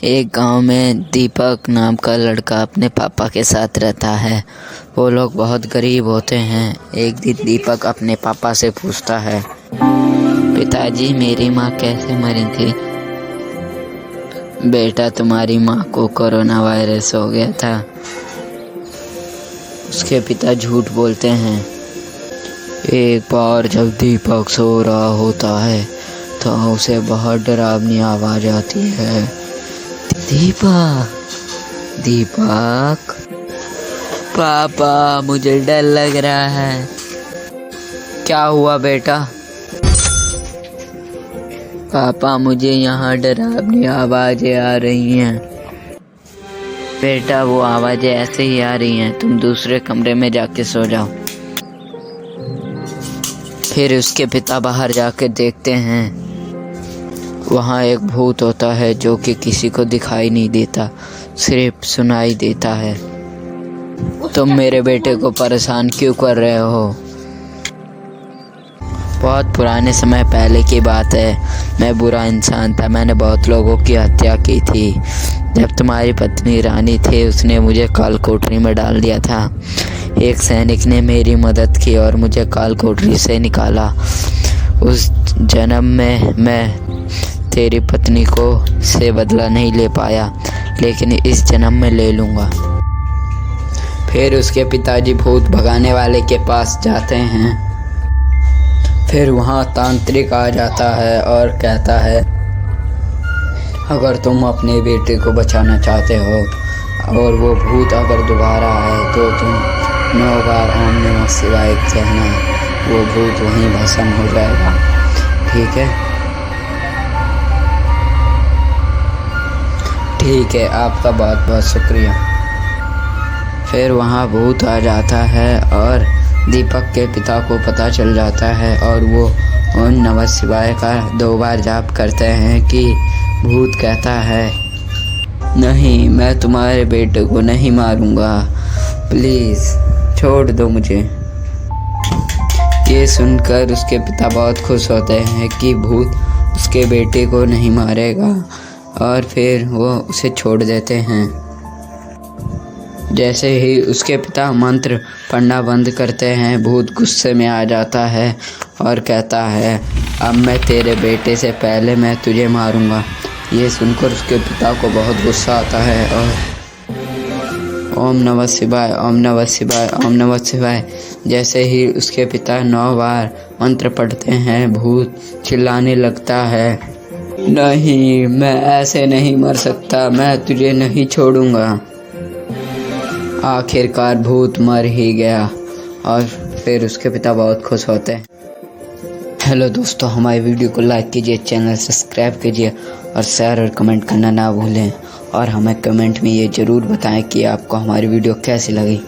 एक गांव में दीपक नाम का लड़का अपने पापा के साथ रहता है। वो लोग बहुत गरीब होते हैं। एक दिन दीपक अपने पापा से पूछता है, पिताजी मेरी माँ कैसे मरी थी? बेटा तुम्हारी माँ को कोरोना वायरस हो गया था। उसके पिता झूठ बोलते हैं। एक बार जब दीपक सो रहा होता है तो उसे बहुत डरावनी आवाज़ आती है, दीपक पापा मुझे डर लग रहा है। क्या हुआ बेटा? पापा मुझे यहाँ डरावनी आवाज़ें आ रही हैं। बेटा वो आवाज़ें ऐसे ही आ रही हैं, तुम दूसरे कमरे में जाके सो जाओ। फिर उसके पिता बाहर जाके देखते हैं, वहाँ एक भूत होता है जो कि किसी को दिखाई नहीं देता, सिर्फ सुनाई देता है। तुम मेरे बेटे को परेशान क्यों कर रहे हो? बहुत पुराने समय पहले की बात है। मैं बुरा इंसान था, मैंने बहुत लोगों की हत्या की थी। जब तुम्हारी पत्नी रानी थी, उसने मुझे काल कोठरी में डाल दिया था। एक सैनिक ने मेरी मदद की और मुझे काल कोठरी से निकाला। उस जन्म में मैं तेरी पत्नी को से बदला नहीं ले पाया, लेकिन इस जन्म में ले लूँगा। फिर उसके पिताजी भूत भगाने वाले के पास जाते हैं। फिर वहाँ तांत्रिक आ जाता है और कहता है, अगर तुम अपने बेटे को बचाना चाहते हो और वो भूत अगर दोबारा आए तो तुम 9 बार ओम नमः शिवाय कहना, वो भूत वहीं भस्म हो जाएगा। ठीक है? ठीक है, आपका बहुत बहुत शुक्रिया। फिर वहाँ भूत आ जाता है और दीपक के पिता को पता चल जाता है और वो ओम नमः शिवाय का 2 बार जाप करते हैं कि भूत कहता है, नहीं मैं तुम्हारे बेटे को नहीं मारूंगा, प्लीज़ छोड़ दो मुझे। ये सुनकर उसके पिता बहुत खुश होते हैं कि भूत उसके बेटे को नहीं मारेगा और फिर वो उसे छोड़ देते हैं। जैसे ही उसके पिता मंत्र पढ़ना बंद करते हैं, भूत गुस्से में आ जाता है और कहता है, अब मैं तेरे बेटे से पहले मैं तुझे मारूंगा। ये सुनकर उसके पिता को बहुत गुस्सा आता है और ओम नमः शिवाय ओम नमः शिवाय ओम नमः शिवाय जैसे ही उसके पिता 9 बार मंत्र पढ़ते हैं, भूत चिल्लाने लगता है, नहीं मैं ऐसे नहीं मर सकता, मैं तुझे नहीं छोड़ूंगा। आखिरकार भूत मर ही गया और फिर उसके पिता बहुत खुश होते हैं। हेलो दोस्तों, हमारी वीडियो को लाइक कीजिए, चैनल सब्सक्राइब कीजिए और शेयर और कमेंट करना ना भूलें। और हमें कमेंट में ये ज़रूर बताएं कि आपको हमारी वीडियो कैसी लगी।